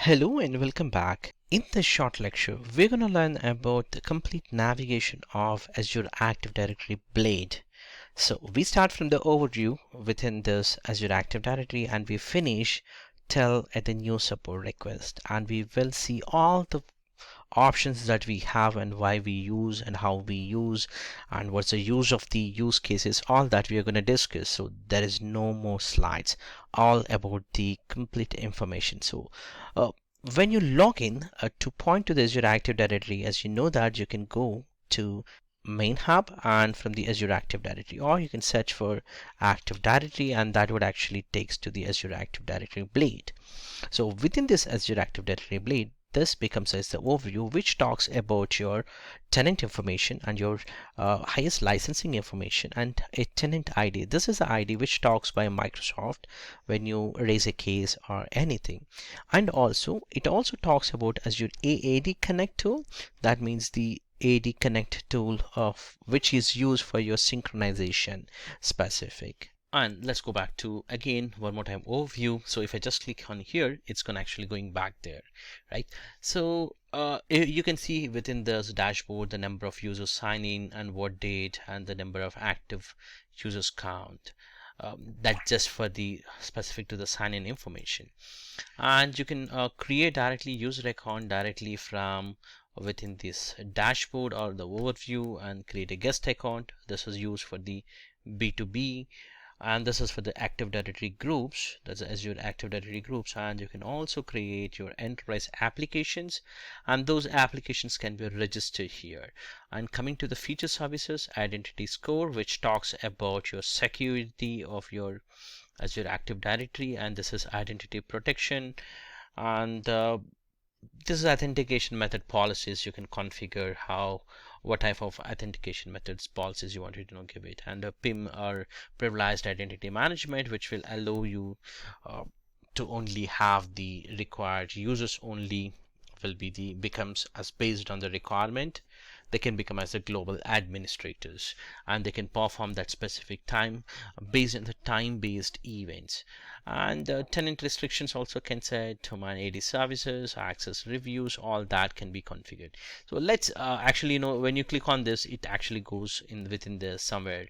Hello and welcome back. In this short lecture, we're going to learn about the complete navigation of Azure Active Directory Blade. So we start from the overview within this Azure Active Directory and we finish till at the new support request, and we will see all the options that we have and why we use and how we use and what's the use of the use cases. All that we are going to discuss. So there is no more slides, all about the complete information. So when you log in to point to the Azure Active Directory, as you know that you can go to main hub and from the Azure Active Directory, or you can search for Active Directory and that would actually takes to the Azure Active Directory Blade. So within this Azure Active Directory Blade, this becomes as the overview which talks about your tenant information and your highest licensing information and a tenant ID. This is the ID which talks by Microsoft when you raise a case or anything. And also it also talks about Azure AD Connect tool. That means the AD Connect tool of which is used for your synchronization specific. And let's go back to again one more time overview. So if I just click on here, it's gonna actually going back there, right? So you can see within this dashboard the number of users sign in and what date and the number of active users count. That's just for the specific to the sign-in information. And you can create directly user account directly from within this dashboard or the overview and create a guest account. This is used for the B2B, and this is for the Active Directory groups. That's Azure Active Directory groups. And you can also create your enterprise applications, and those applications can be registered here. And coming to the feature services, identity score, which talks about your security of your Azure Active Directory, and this is identity protection. And this is authentication method policies. You can configure what type of authentication methods policies you want to give it, and a PIM or privileged identity management, which will allow you to only have the required users only will be the becomes as based on the requirement. They can become as the global administrators and they can perform that specific time based on the time-based events. And tenant restrictions also can set to my AD services, access reviews, all that can be configured. So let's actually, when you click on this, it actually goes in within there somewhere.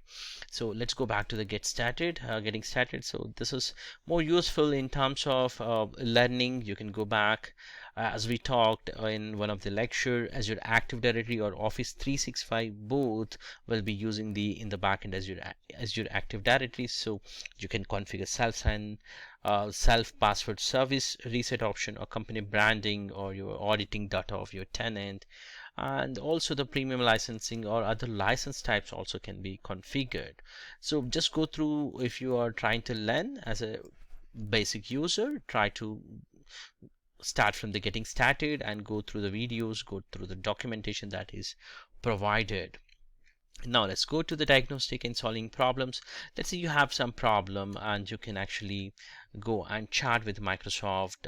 So let's go back to the getting started. So this is more useful in terms of learning. You can go back as we talked in one of the lecture. Azure Active Directory or Office 365 both will be using the in the backend Azure Active Directory. So you can configure self-sign, self password service reset option, or company branding, or your auditing data of your tenant. And also the premium licensing or other license types also can be configured. So just go through. If you are trying to learn as a basic user, try to start from the getting started and go through the videos, go through the documentation that is provided. Now let's go to the diagnostic and solving problems. Let's say you have some problem and you can actually go and chat with Microsoft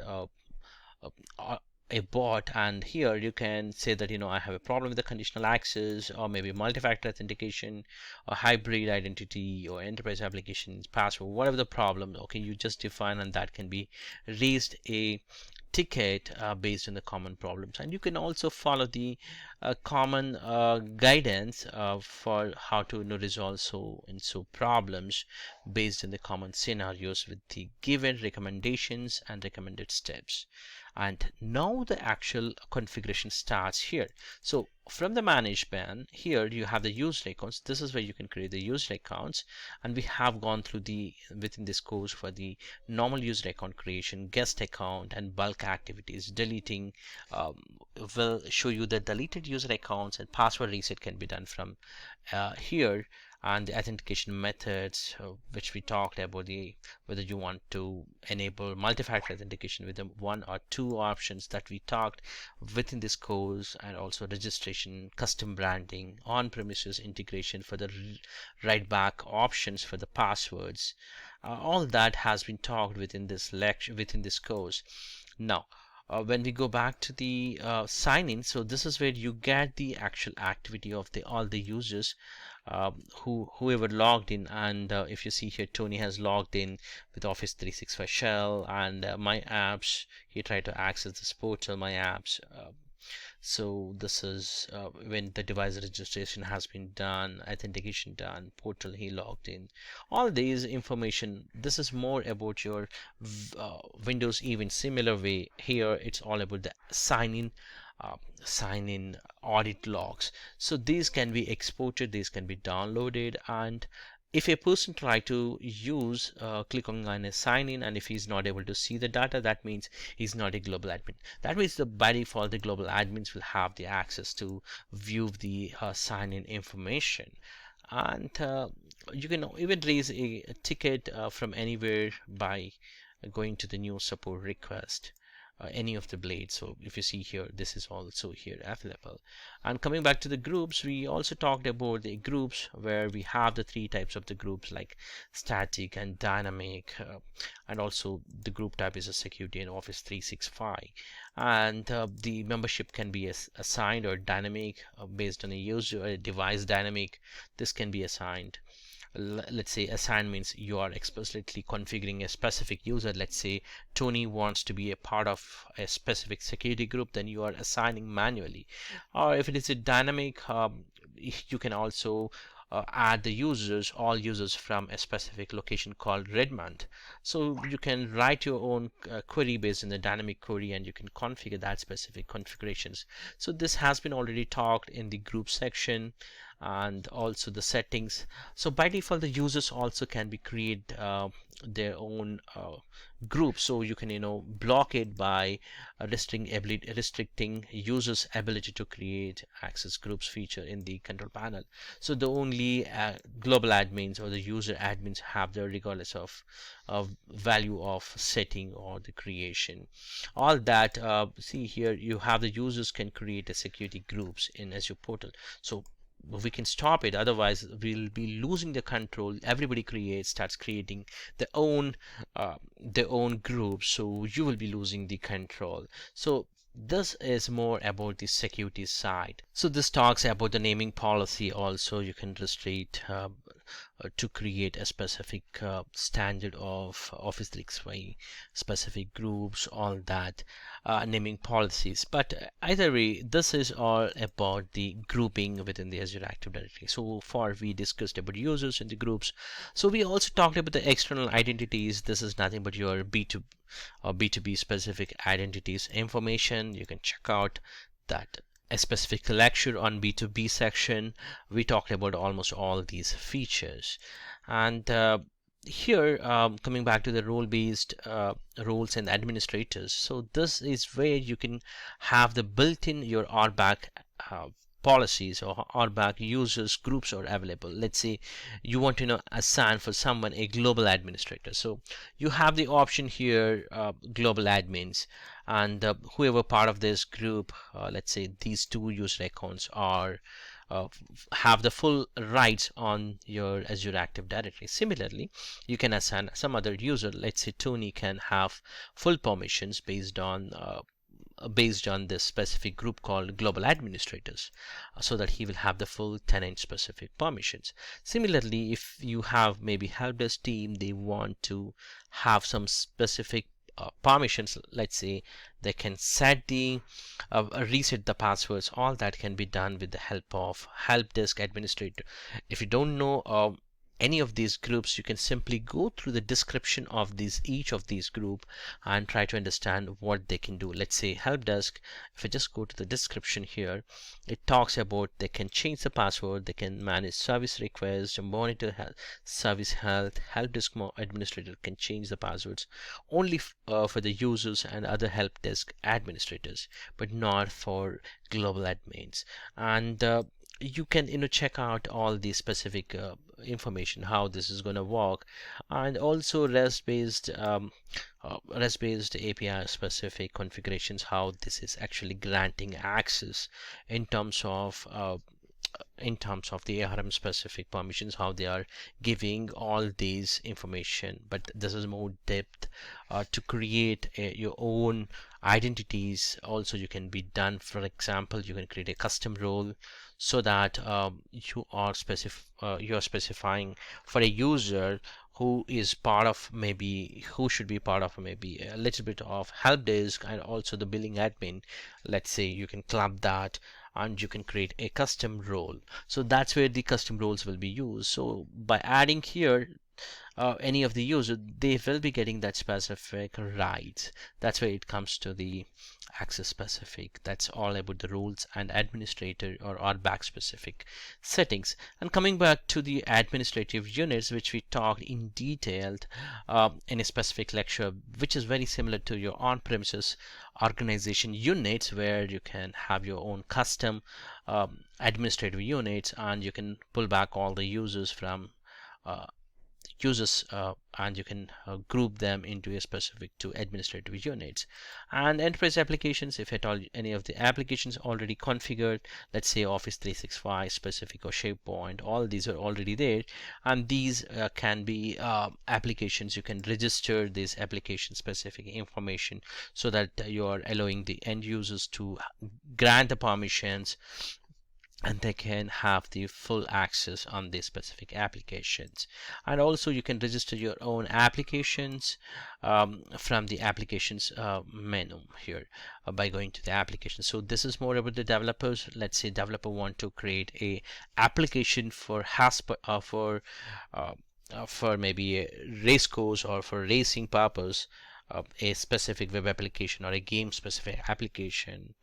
a bot, and here you can say that I have a problem with the conditional access, or maybe multi-factor authentication, or hybrid identity, or enterprise applications password, whatever the problem. Okay, you just define and that can be raised a ticket based on the common problems. And you can also follow the common guidance for how to resolve so problems based on the common scenarios with the given recommendations and recommended steps. And now the actual configuration starts here. So from the manage pane, here you have the user accounts. This is where you can create the user accounts, and we have gone through the within this course for the normal user account creation, guest account, and bulk activities. Deleting will show you that deleted user accounts and password reset can be done from here. And the authentication methods, which we talked about, the whether you want to enable multi-factor authentication with the one or two options that we talked within this course, and also registration, custom branding, on-premises integration for the write back options for the passwords. All that has been talked within this lecture, within this course. Now when we go back to the sign in, so this is where you get the actual activity of all the users whoever logged in, and if you see here, Tony has logged in with Office 365 shell and my apps. He tried to access this portal, my apps. So this is when the device registration has been done, authentication done, portal he logged in. All these information, this is more about your Windows even similar way. Here it's all about the uh, sign in audit logs. So these can be exported, these can be downloaded, and if a person try to use click on a sign in, and if he's not able to see the data, that means he's not a global admin. That means by default the global admins will have the access to view the sign in information. And you can even raise a ticket from anywhere by going to the new support request, any of the blades. So if you see here, this is also here available. And coming back to the groups, we also talked about the groups where we have the three types of the groups, like static and dynamic, and also the group type is a security in Office 365. And the membership can be assigned or dynamic based on a user, a device dynamic. This can be assigned. Let's say assign means you are explicitly configuring a specific user. Let's say Tony wants to be a part of a specific security group, then you are assigning manually. Or if it is a dynamic, you can also add the users, all users from a specific location called Redmond. So you can write your own query based on the dynamic query, and you can configure that specific configurations. So this has been already talked in the group section, and also the settings. So by default the users also can be create their own group. So you can block it by restricting users ability to create access groups feature in the control panel. So the only global admins or the user admins have the regardless of value of setting or the creation. All that see here, you have the users can create a security groups in Azure portal. So we can stop it, otherwise we'll be losing the control. Everybody starts creating their own group, so you will be losing the control. So this is more about the security side. So this talks about the naming policy also. You can restrict to create a specific standard of Office 365 specific groups, all that naming policies. But either way, this is all about the grouping within the Azure Active Directory. So far we discussed about users in the groups. So we also talked about the external identities. This is nothing but your B2 or B2B specific identities information. You can check out that a specific lecture on B2B section. We talked about almost all these features. And here coming back to the role-based roles and administrators. So this is where you can have the built-in your RBAC policies or RBAC users groups are available. Let's say you want to assign for someone a global administrator. So you have the option here, global admins, and whoever part of this group, let's say these two user accounts are have the full rights on your Azure Active Directory. Similarly, you can assign some other user. Let's say Tony can have full permissions based on this specific group called global administrators, so that he will have the full tenant specific permissions. Similarly, if you have maybe help desk team, they want to have some specific permissions. Let's say they can set the reset the passwords. All that can be done with the help of help desk administrator. If you don't know any of these groups, you can simply go through the description of each of these group and try to understand what they can do. Let's say help desk, if I just go to the description here, it talks about they can change the password, they can manage service requests, monitor service health. Help desk administrator can change the passwords only for the users and other help desk administrators, but not for global admins. And you can check out all the specific information how this is going to work, and also REST-based API specific configurations, how this is actually granting access in terms of in terms of the ARM specific permissions, how they are giving all these information. But this is more depth to create your own identities. Also, you can be done. For example, you can create a custom role so that you are specifying for a user who is part of, maybe who should be part of maybe a little bit of help desk and also the billing admin. Let's say you can club that and you can create a custom role. So that's where the custom roles will be used. So by adding here any of the user, they will be getting that specific rights. That's where it comes to the access specific. That's all about the roles and administrator or RBAC specific settings. And coming back to the administrative units, which we talked in detail in a specific lecture, which is very similar to your on-premises organization units, where you can have your own custom administrative units, and you can pull back all the users from uh, and you can group them into a specific two administrative units. And enterprise applications, if at all any of the applications already configured, let's say Office 365 specific or SharePoint, all these are already there, and these can be applications. You can register this application specific information so that you are allowing the end users to grant the permissions, and they can have the full access on these specific applications. And also you can register your own applications from the applications menu here by going to the application. So this is more about the developers. Let's say developer want to create a application for for maybe a race course or for racing purpose, a specific web application or a game specific application.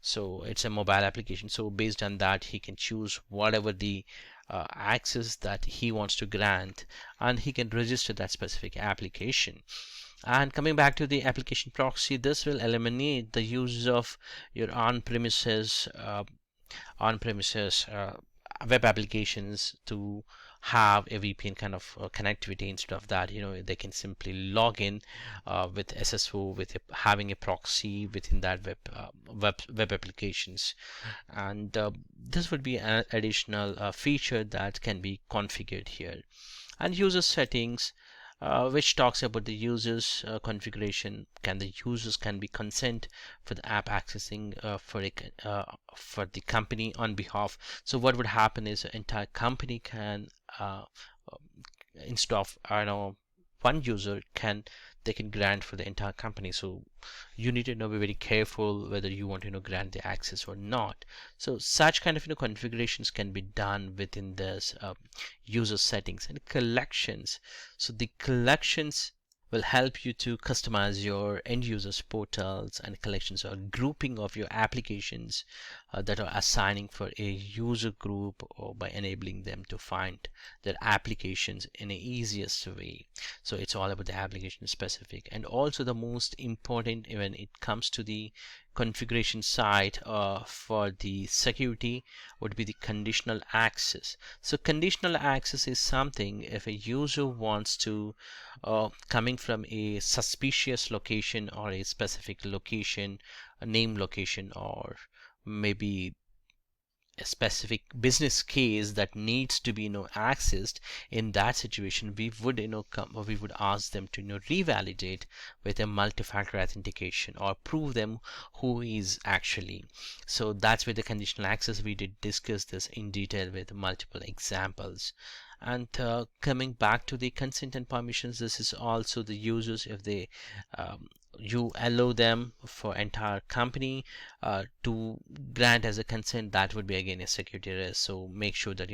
So it's a mobile application. So based on that, he can choose whatever the access that he wants to grant, and he can register that specific application. And coming back to the application proxy, this will eliminate the use of your on-premises web applications to have a VPN kind of connectivity. Instead of that, they can simply log in with SSO, with having a proxy within that web applications. And this would be an additional feature that can be configured here. And user settings, which talks about the users configuration. The users can be consent for the app accessing for the company on behalf. So what would happen is the entire company can instead of one user they can grant for the entire company. So you need to be very careful whether you want to grant the access or not. So such kind of configurations can be done within this user settings. And collections, so the collections will help you to customize your end users portals, and collections or grouping of your applications that are assigning for a user group, or by enabling them to find their applications in the easiest way. So it's all about the application specific. And also the most important when it comes to the configuration side for the security would be the conditional access. So conditional access is something if a user wants to coming from a suspicious location or a specific location, a name location, or maybe a specific business case that needs to be accessed. In that situation, we would we would ask them to revalidate with a multi-factor authentication, or prove them who is actually. So that's where the conditional access, we did discuss this in detail with multiple examples. And coming back to the consent and permissions, this is also the users. If they you allow them for entire company to grant as a consent, that would be again a security risk. So make sure that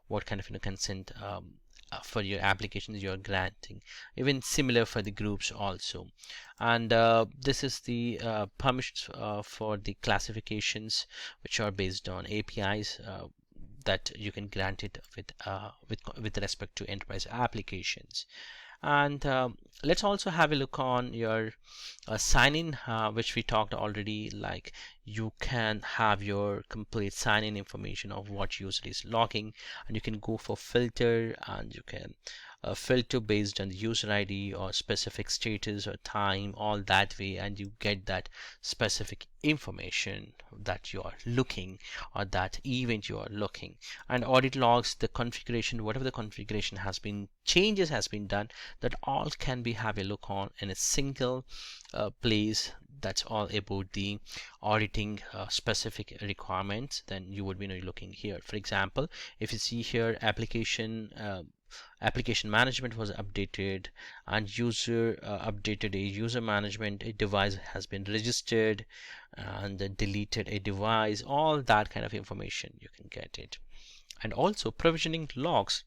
what kind of consent for your applications you're granting. Even similar for the groups also. And this is the permissions for the classifications, which are based on APIs that you can grant it with respect to enterprise applications. And let's also have a look on your sign-in, which we talked already. Like, you can have your complete sign-in information of what user is logging, and you can go for filter, and you can filter based on the user ID or specific status or time, all that way, and you get that specific information that you are looking, or that event you are looking. And audit logs, the configuration, whatever the configuration has been, changes has been done, that all can be have a look on in a single place. That's all about the auditing specific requirements. Then you would be looking here. For example, if you see here, application management was updated, and user updated a user management, a device has been registered, and then deleted a device, all that kind of information you can get it. And also provisioning logs,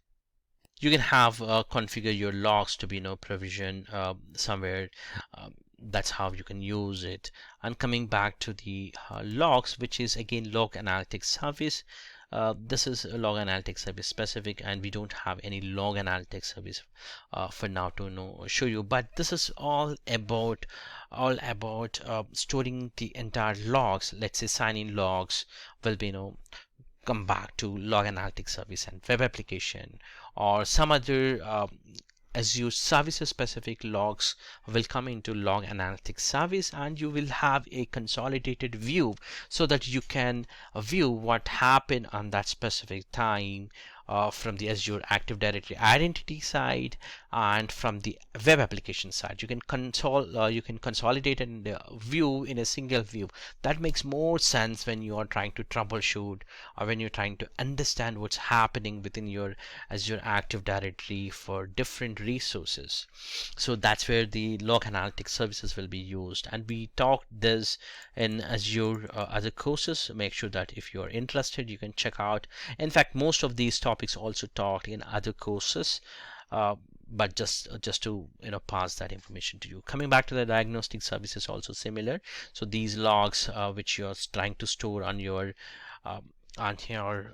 you can have configure your logs to be provision somewhere. That's how you can use it. And coming back to the logs, which is again log analytics service. This is a log analytics service specific, and we don't have any log analytics service for now to show you. But this is all about storing the entire logs. Let's say sign-in logs will be come back to log analytics service and web application, or some other Azure services specific logs will come into log analytics service, and you will have a consolidated view so that you can view what happened on that specific time from the Azure Active Directory identity side and from the web application side. You can consolidate and view in a single view. That makes more sense when you are trying to troubleshoot, or when you're trying to understand what's happening within your Azure Active Directory for different resources. So that's where the log analytics services will be used, and we talked this in Azure other courses. Make sure that if you're interested, you can check out. In fact, most of these topics also talked in other courses, but just to pass that information to you. Coming back to the diagnostic services, also similar. So these logs which you're trying to store on your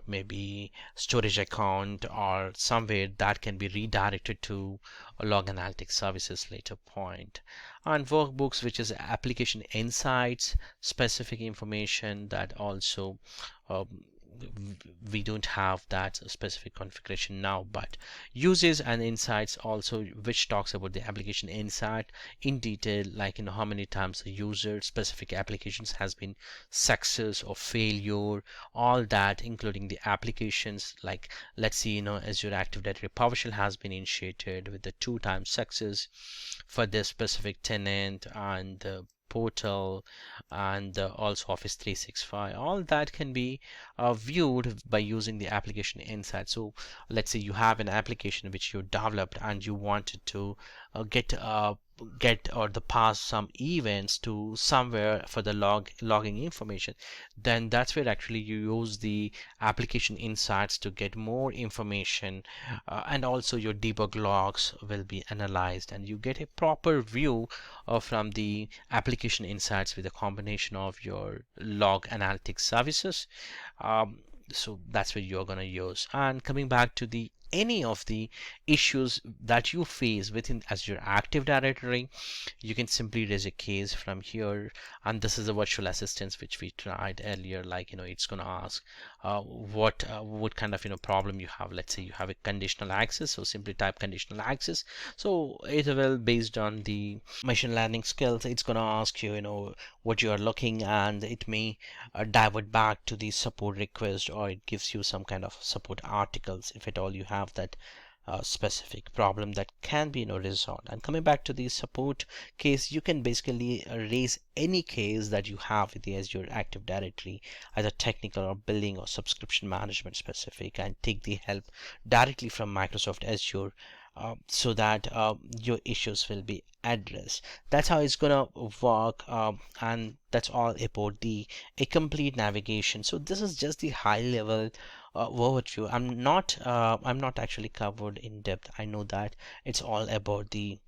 maybe storage account or somewhere, that can be redirected to log analytics services later point. And workbooks, which is application insights specific information, that also we don't have that specific configuration now, but uses and insights also, which talks about the application insight in detail, like how many times the user specific applications has been success or failure, all that, including the applications. Like let's see, Azure Active Directory PowerShell has been initiated with the 2 times success for this specific tenant, and the portal, and also Office 365. All that can be viewed by using the application insight. So let's say you have an application which you developed, and you wanted to get or the pass some events to somewhere for the logging information. Then that's where actually you use the application insights to get more information, and also your debug logs will be analyzed, and you get a proper view from the application insights with a combination of your log analytics services. So that's what you're going to use. And coming back to the any of the issues that you face within Azure Active Directory, you can simply raise a case from here. And this is a virtual assistance which we tried earlier. Like it's going to ask what kind of problem you have. Let's say you have a conditional access, so simply type conditional access. So it will, based on the machine learning skills, it's going to ask you what you are looking, and it may divert back to the support request, or it gives you some kind of support articles if at all you have that specific problem that can be resolved. And coming back to the support case, you can basically raise any case that you have with the Azure Active Directory, either technical or billing or subscription management specific, and take the help directly from Microsoft Azure, so that your issues will be addressed. That's how it's gonna work, and that's all about a complete navigation. So this is just the high level overview. I'm not actually covered in depth. I know that it's all about a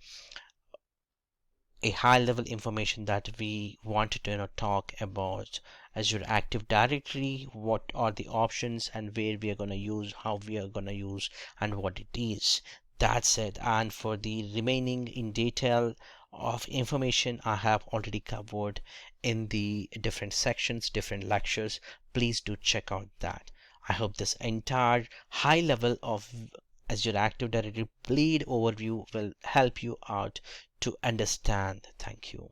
high level information that we wanted to talk about Azure Active Directory, what are the options, and where we are going to use, how we are going to use, and what it is. That's it. And for the remaining in detail of information, I have already covered in the different sections, different lectures. Please do check out that. I hope this entire high level of Azure Active Directory Blade overview will help you out to understand. Thank you.